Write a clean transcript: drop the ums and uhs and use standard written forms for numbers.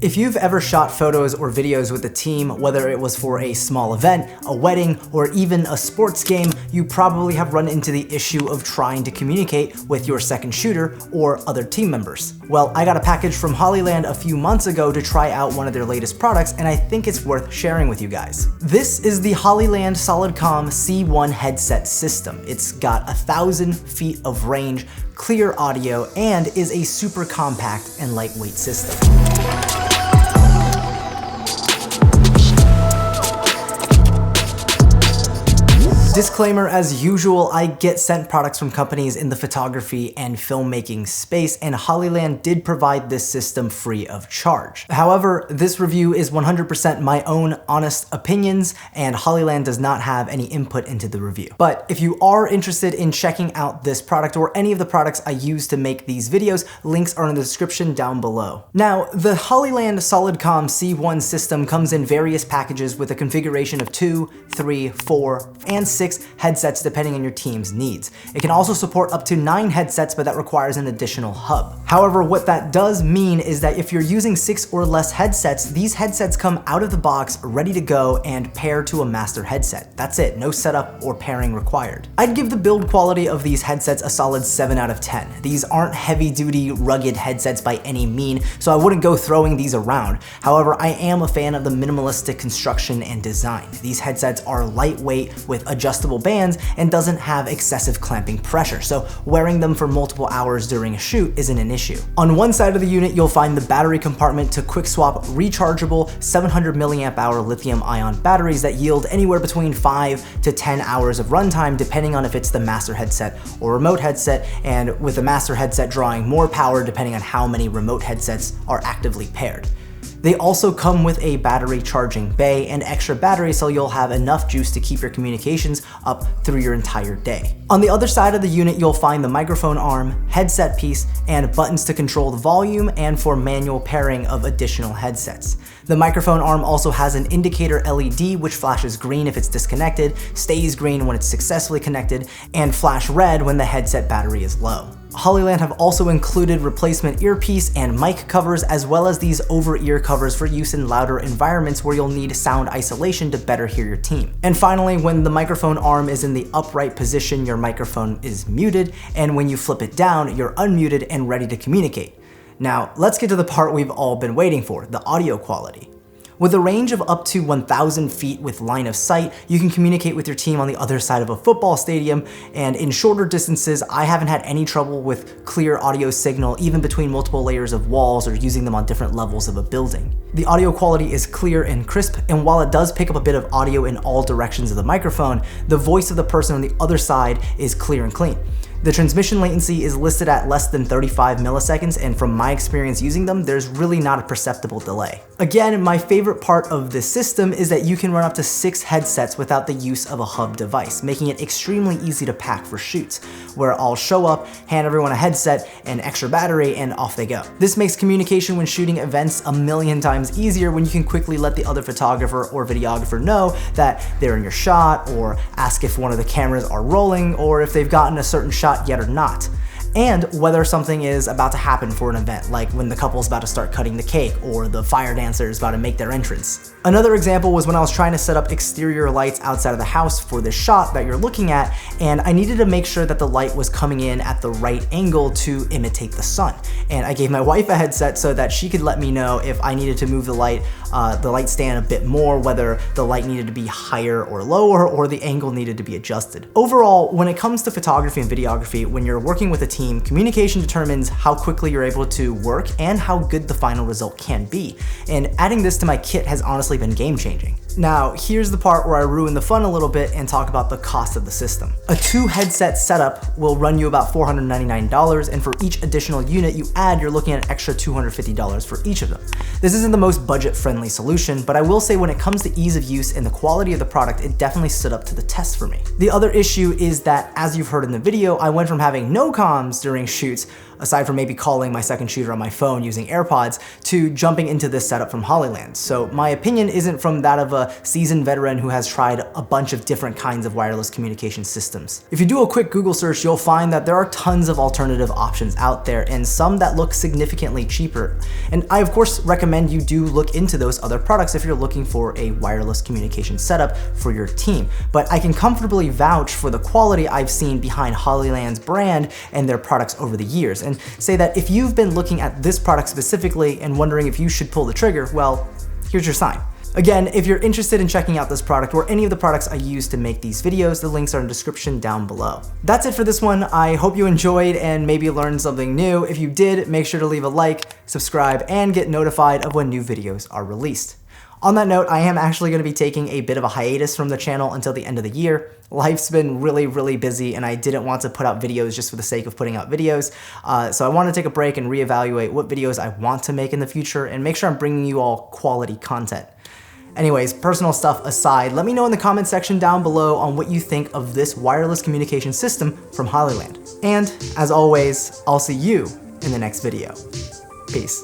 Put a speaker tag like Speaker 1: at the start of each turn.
Speaker 1: If you've ever shot photos or videos with a team, whether it was for a small event, a wedding, or even a sports game, you probably have run into the issue of trying to communicate with your second shooter or other team members. Well, I got a package from Hollyland a few months ago to try out one of their latest products, and I think it's worth sharing with you guys. This is the Hollyland Solidcom C1 headset system. It's got 1,000 feet of range, clear audio, and is a super compact and lightweight system. Disclaimer, as usual, I get sent products from companies in the photography and filmmaking space, and Hollyland did provide this system free of charge. However, this review is 100% my own honest opinions, and Hollyland does not have any input into the review. But if you are interested in checking out this product or any of the products I use to make these videos, links are in the description down below. Now, the Hollyland Solidcom C1 system comes in various packages with a configuration of 2, 3, 4, and 6 headsets depending on your team's needs. It can also support up to 9 headsets, but that requires an additional hub. However, what that does mean is that if you're using 6 or less headsets, these headsets come out of the box ready to go and pair to a master headset. That's it, no setup or pairing required. I'd give the build quality of these headsets a solid 7 out of 10. These aren't heavy-duty, rugged headsets by any mean, so I wouldn't go throwing these around. However, I am a fan of the minimalistic construction and design. These headsets are lightweight with adjustable bands and doesn't have excessive clamping pressure, so wearing them for multiple hours during a shoot isn't an issue. On one side of the unit, you'll find the battery compartment to quick swap rechargeable 700 milliamp hour lithium ion batteries that yield anywhere between 5 to 10 hours of runtime depending on if it's the master headset or remote headset, and with the master headset drawing more power depending on how many remote headsets are actively paired. They also come with a battery charging bay and extra battery, so you'll have enough juice to keep your communications up through your entire day. On the other side of the unit, you'll find the microphone arm, headset piece, and buttons to control the volume and for manual pairing of additional headsets. The microphone arm also has an indicator LED which flashes green if it's disconnected, stays green when it's successfully connected, and flash red when the headset battery is low. Hollyland have also included replacement earpiece and mic covers, as well as these over-ear covers for use in louder environments where you'll need sound isolation to better hear your team. And finally, when the microphone arm is in the upright position, your microphone is muted, and when you flip it down, you're unmuted and ready to communicate. Now, let's get to the part we've all been waiting for, the audio quality. With a range of up to 1,000 feet with line of sight, you can communicate with your team on the other side of a football stadium, and in shorter distances, I haven't had any trouble with clear audio signal even between multiple layers of walls or using them on different levels of a building. The audio quality is clear and crisp, and while it does pick up a bit of audio in all directions of the microphone, the voice of the person on the other side is clear and clean. The transmission latency is listed at less than 35 milliseconds, and from my experience using them, there's really not a perceptible delay. Again, my favorite part of this system is that you can run up to 6 headsets without the use of a hub device, making it extremely easy to pack for shoots, where I'll show up, hand everyone a headset, and extra battery, and off they go. This makes communication when shooting events a million times easier when you can quickly let the other photographer or videographer know that they're in your shot, or ask if one of the cameras are rolling, or if they've gotten a certain shot yet or not, and whether something is about to happen for an event, like when the couple's about to start cutting the cake or the fire dancer is about to make their entrance. Another example was when I was trying to set up exterior lights outside of the house for this shot that you're looking at, and I needed to make sure that the light was coming in at the right angle to imitate the sun. And I gave my wife a headset so that she could let me know if I needed to move the light stand a bit more, whether the light needed to be higher or lower, or the angle needed to be adjusted. Overall, when it comes to photography and videography, when you're working with a team, communication determines how quickly you're able to work and how good the final result can be. And adding this to my kit has honestly been game-changing. Now, here's the part where I ruin the fun a little bit and talk about the cost of the system. A 2-headset setup will run you about $499, and for each additional unit you add, you're looking at an extra $250 for each of them. This isn't the most budget-friendly solution, but I will say when it comes to ease of use and the quality of the product, it definitely stood up to the test for me. The other issue is that, as you've heard in the video, I went from having no comms during shoots aside from maybe calling my second shooter on my phone using AirPods, to jumping into this setup from Hollyland. So my opinion isn't from that of a seasoned veteran who has tried a bunch of different kinds of wireless communication systems. If you do a quick Google search, you'll find that there are tons of alternative options out there and some that look significantly cheaper. And I of course recommend you do look into those other products if you're looking for a wireless communication setup for your team. But I can comfortably vouch for the quality I've seen behind Hollyland's brand and their products over the years, and say that if you've been looking at this product specifically and wondering if you should pull the trigger, well, here's your sign. Again, if you're interested in checking out this product or any of the products I use to make these videos, the links are in the description down below. That's it for this one. I hope you enjoyed and maybe learned something new. If you did, make sure to leave a like, subscribe, and get notified of when new videos are released. On that note, I am actually going to be taking a bit of a hiatus from the channel until the end of the year. Life's been really busy and I didn't want to put out videos just for the sake of putting out videos. So I want to take a break and reevaluate what videos I want to make in the future and make sure I'm bringing you all quality content. Anyways, personal stuff aside, let me know in the comment section down below on what you think of this wireless communication system from Hollyland. And as always, I'll see you in the next video. Peace.